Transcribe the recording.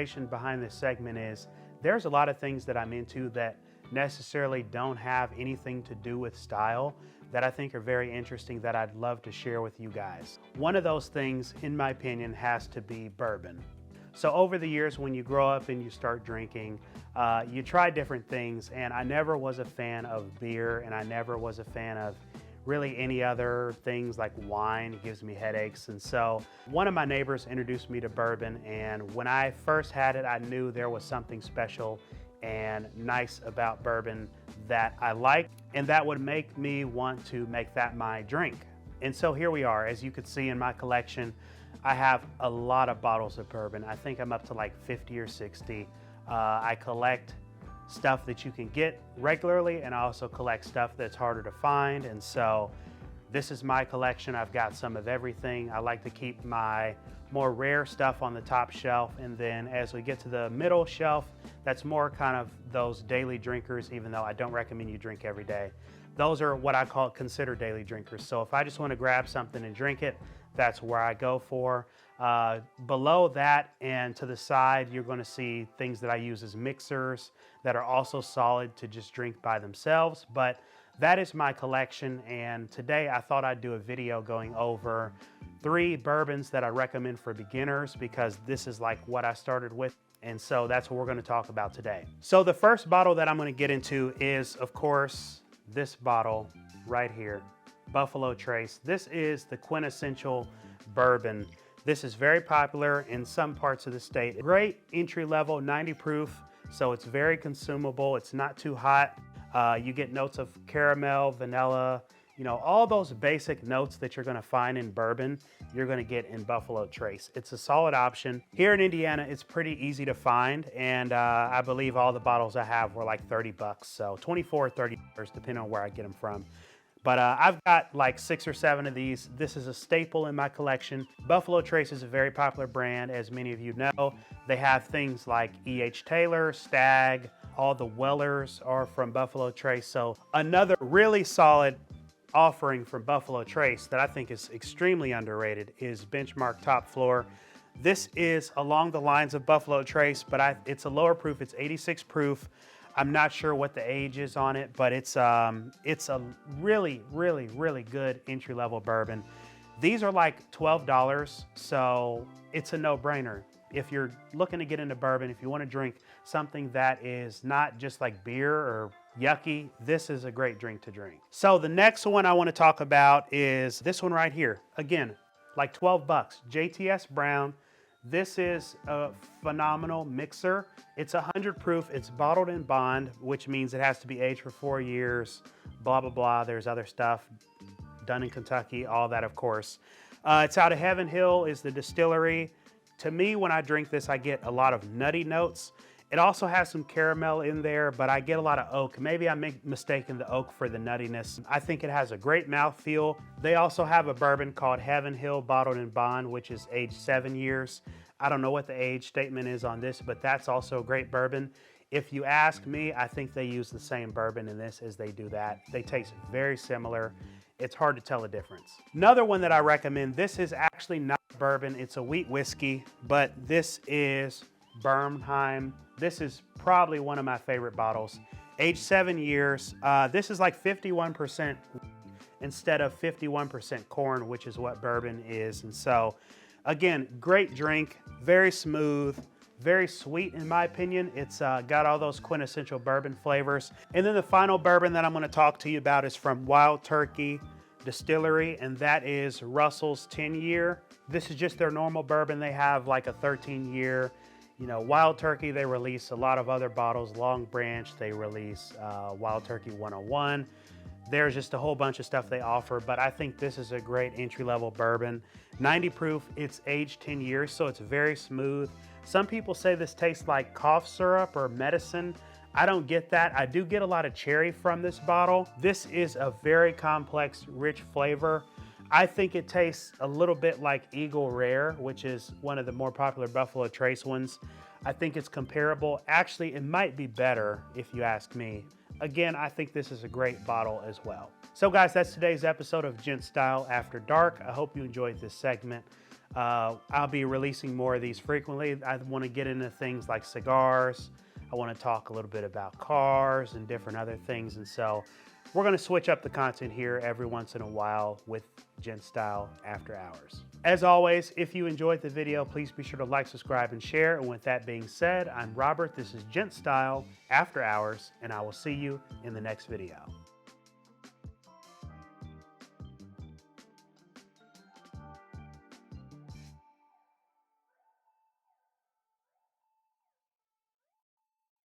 inspiration behind this segment is there's a lot of things that I'm into that necessarily don't have anything to do with style that I think are very interesting that I'd love to share with you guys. One of those things, in my opinion, has to be bourbon. So over the years, when you grow up and you start drinking, you try different things, and I never was a fan of beer, and I never was a fan of really any other things like wine. It gives me headaches. And so one of my neighbors introduced me to bourbon, and when I first had it, I knew there was something special and nice about bourbon that I liked, and that would make me want to make that my drink. And so here we are. As you can see in my collection, I have a lot of bottles of bourbon. I think I'm up to like 50 or 60. I collect stuff that you can get regularly, and I also collect stuff that's harder to find. And so this is my collection. I've got some of everything. I like to keep my more rare stuff on the top shelf, and then as we get to the middle shelf, that's more kind of those daily drinkers, even though I don't recommend you drink every day. Those are what I consider daily drinkers. So if I just want to grab something and drink it, that's where I go for. Below that and to the side, you're going to see things that I use as mixers that are also solid to just drink by themselves. But that is my collection, and today I thought I'd do a video going over 3 bourbons that I recommend for beginners, because this is like what I started with, and so that's what we're going to talk about today. So the first bottle that I'm going to get into is, of course, this bottle right here, Buffalo Trace. This is the quintessential bourbon. This is very popular in some parts of the state. Great entry level, 90 proof, so it's very consumable. It's not too hot. You get notes of caramel, vanilla, you know, all those basic notes that you're gonna find in bourbon, you're gonna get in Buffalo Trace. It's a solid option. Here in Indiana, it's pretty easy to find, and I believe all the bottles I have were like 30 bucks, so 24 or $30, depending on where I get them from. But I've got like 6 or 7 of these. This is a staple in my collection. Buffalo Trace is a very popular brand, as many of you know. They have things like E.H. Taylor, Stag, all the Wellers are from Buffalo Trace. So another really solid offering from Buffalo Trace that I think is extremely underrated is Benchmark Top Floor. This is along the lines of Buffalo Trace, but it's a lower proof. It's 86 proof. I'm not sure what the age is on it, but it's a really, really, really good entry-level bourbon. These are like $12, so it's a no-brainer. If you're looking to get into bourbon, if you want to drink something that is not just like beer or yucky, this is a great drink to drink. So the next one I want to talk about is this one right here. Again, like 12 bucks, JTS Brown. This is a phenomenal mixer. It's 100 proof, it's bottled in bond, which means it has to be aged for 4 years, blah, blah, blah. There's other stuff done in Kentucky, all that, of course. It's out of Heaven Hill is the distillery. To me, when I drink this, I get a lot of nutty notes. It also has some caramel in there, but I get a lot of oak. Maybe I'm mistaking the oak for the nuttiness. I think it has a great mouthfeel. They also have a bourbon called Heaven Hill Bottled in Bond, which is aged 7 years. I don't know what the age statement is on this, but that's also a great bourbon. If you ask me, I think they use the same bourbon in this as they do that. They taste very similar. It's hard to tell the difference. Another one that I recommend, this is actually not bourbon, it's a wheat whiskey, but this is Bernheim. This is probably one of my favorite bottles. Aged 7 years. This is like 51% instead of 51% corn, which is what bourbon is. And so, again, great drink, very smooth, very sweet in my opinion. It's got all those quintessential bourbon flavors. And then the final bourbon that I'm going to talk to you about is from Wild Turkey Distillery, and that is Russell's 10-year. This is just their normal bourbon. They have like a 13-year. You know, Wild Turkey, they release a lot of other bottles. Long Branch, they release Wild Turkey 101. There's just a whole bunch of stuff they offer, but I think this is a great entry-level bourbon. 90 proof, it's aged 10 years, so it's very smooth. Some people say this tastes like cough syrup or medicine. I don't get that. I do get a lot of cherry from this bottle. This is a very complex, rich flavor. I think it tastes a little bit like Eagle Rare, which is one of the more popular Buffalo Trace ones. I think it's comparable. Actually, it might be better if you ask me. Again, I think this is a great bottle as well. So guys, that's today's episode of GentStyle After Dark. I hope you enjoyed this segment. I'll be releasing more of these frequently. I want to get into things like cigars. I want to talk a little bit about cars and different other things. And so we're going to switch up the content here every once in a while with GentStyle After Hours. As always, if you enjoyed the video, please be sure to like, subscribe, and share. And with that being said, I'm Robert. This is GentStyle After Hours, and I will see you in the next video.